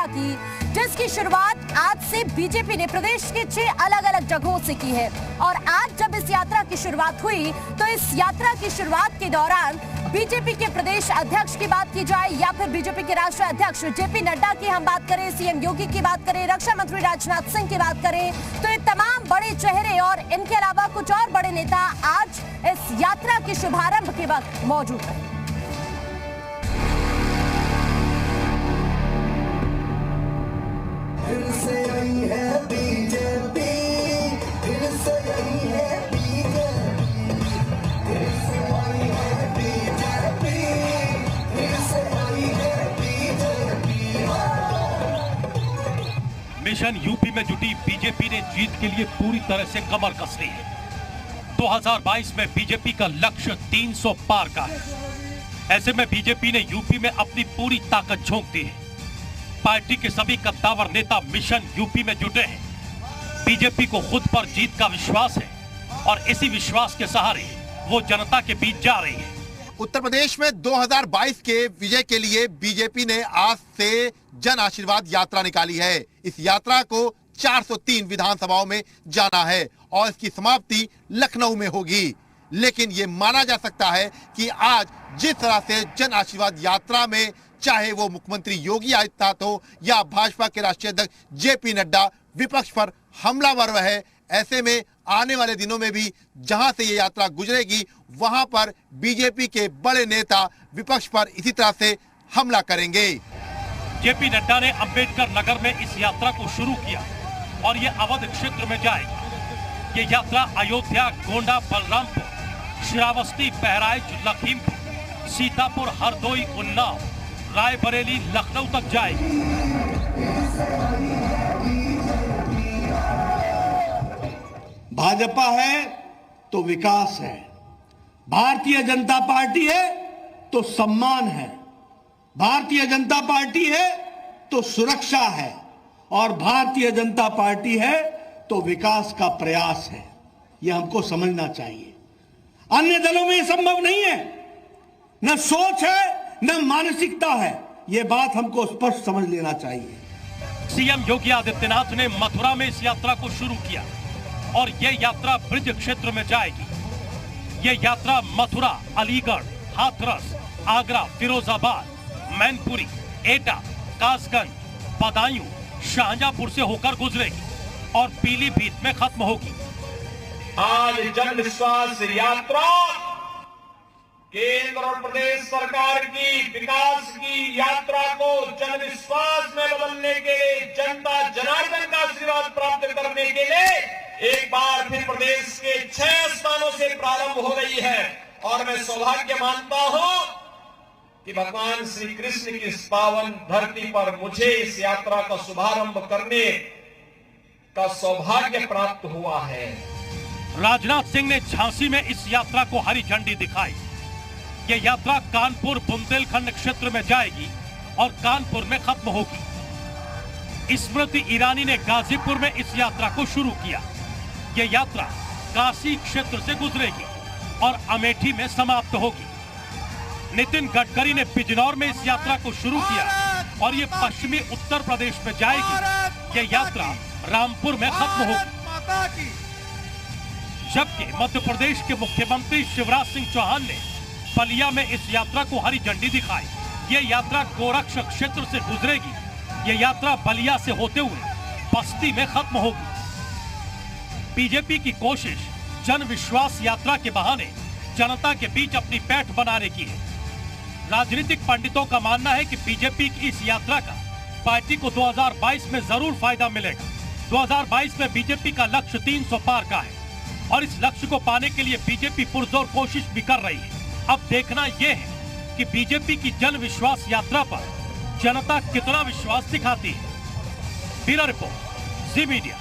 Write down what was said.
थी, जिसकी शुरुआत आज से बीजेपी ने प्रदेश के 6 अलग अलग जगहों से की है। और आज जब इस यात्रा की शुरुआत हुई तो इस यात्रा की शुरुआत के दौरान बीजेपी के प्रदेश अध्यक्ष की बात की जाए या फिर बीजेपी के राष्ट्रीय अध्यक्ष जेपी नड्डा की हम बात करें, सीएम योगी की बात करें, रक्षा मंत्री राजनाथ सिंह की बात करें, तो ये तमाम बड़े चेहरे और इनके अलावा कुछ और बड़े नेता आज इस यात्रा के शुभारंभ के वक्त मौजूद हैं। मिशन यूपी में जुटी बीजेपी ने जीत के लिए पूरी तरह से कमर कस ली है। 2022 में बीजेपी का लक्ष्य 300 पार का है। ऐसे में बीजेपी ने यूपी में अपनी पूरी ताकत झोंक दी है। पार्टी के सभी कद्दावर नेता मिशन यूपी में जुटे हैं। बीजेपी को खुद पर जीत का विश्वास है और इसी विश्वास के सहारे वो जनता के बीच जा रही है। उत्तर प्रदेश में 2022 के विजय के लिए बीजेपी ने आज से जन आशीर्वाद यात्रा निकाली है। इस यात्रा को 403 विधानसभाओं में जाना है और इसकी समाप्ति लखनऊ में होगी। लेकिन ये माना जा सकता है कि आज जिस तरह से जन आशीर्वाद यात्रा में चाहे वो मुख्यमंत्री योगी आदित्यनाथ हो या भाजपा के राष्ट्रीय अध्यक्ष जेपी नड्डा विपक्ष पर हमलावर है, ऐसे में आने वाले दिनों में भी जहां से ये यात्रा गुजरेगी वहां पर बीजेपी के बड़े नेता विपक्ष पर इसी तरह से हमला करेंगे। जेपी नड्डा ने अंबेडकर नगर में इस यात्रा को शुरू किया और ये अवध क्षेत्र में जाएगी। ये यात्रा अयोध्या, गोंडा, बलरामपुर, श्रावस्ती, बहराइच, लखीमपुर, सीतापुर, हरदोई, उन्नाव, रायबरेली, लखनऊ तक जाएगी। भाजपा है तो विकास है, भारतीय जनता पार्टी है तो सम्मान है, भारतीय जनता पार्टी है तो सुरक्षा है और भारतीय जनता पार्टी है तो विकास का प्रयास है। यह हमको समझना चाहिए। अन्य दलों में यह संभव नहीं है, न सोच है न मानसिकता है। यह बात हमको स्पष्ट समझ लेना चाहिए। सीएम योगी आदित्यनाथ ने मथुरा में इस यात्रा को शुरू किया और यह यात्रा ब्रिज क्षेत्र में जाएगी। यह यात्रा मथुरा, अलीगढ़, हाथरस, आगरा, फिरोजाबाद, मैनपुरी, एटा, कासगंज, बदायूं, शाहजहांपुर से होकर गुजरेगी और पीलीभीत में खत्म होगी। आज जन विश्वास यात्रा केंद्र और प्रदेश सरकार की विकास की यात्रा को जन विश्वास में बदलने के लिए, जनता जनार्दन का आशीर्वाद प्राप्त करने के लिए एक बार फिर प्रदेश के 6 स्थानों से प्रारंभ हो रही है। और मैं सौभाग्य मानता हूं कि भगवान श्री कृष्ण की इस पावन धरती पर मुझे इस यात्रा का शुभारंभ करने का सौभाग्य प्राप्त हुआ है। राजनाथ सिंह ने झांसी में इस यात्रा को हरी झंडी दिखाई। यह यात्रा कानपुर, बुंदेलखंड क्षेत्र में जाएगी और कानपुर में खत्म होगी। स्मृति ईरानी ने गाजीपुर में इस यात्रा को शुरू किया। यह यात्रा काशी क्षेत्र से गुजरेगी और अमेठी में समाप्त होगी। नितिन गडकरी ने बिजनौर में इस यात्रा को शुरू किया और ये पश्चिमी उत्तर प्रदेश में जाएगी। यह यात्रा रामपुर में खत्म होगी। जबकि मध्य प्रदेश के मुख्यमंत्री शिवराज सिंह चौहान ने बलिया में इस यात्रा को हरी झंडी दिखाई। यह यात्रा गोरक्ष क्षेत्र से गुजरेगी। यह यात्रा बलिया से होते हुए बस्ती में खत्म होगी। बीजेपी की कोशिश जन विश्वास यात्रा के बहाने जनता के बीच अपनी पैठ बनाने की है। राजनीतिक पंडितों का मानना है कि बीजेपी की इस यात्रा का पार्टी को 2022 में जरूर फायदा मिलेगा। 2022 में बीजेपी का लक्ष्य 300 पार का है और इस लक्ष्य को पाने के लिए बीजेपी पुरजोर कोशिश भी कर रही है। अब देखना यह है कि बीजेपी की जन विश्वास यात्रा पर जनता कितना विश्वास दिखाती है। ब्यूरो रिपोर्ट, जी मीडिया।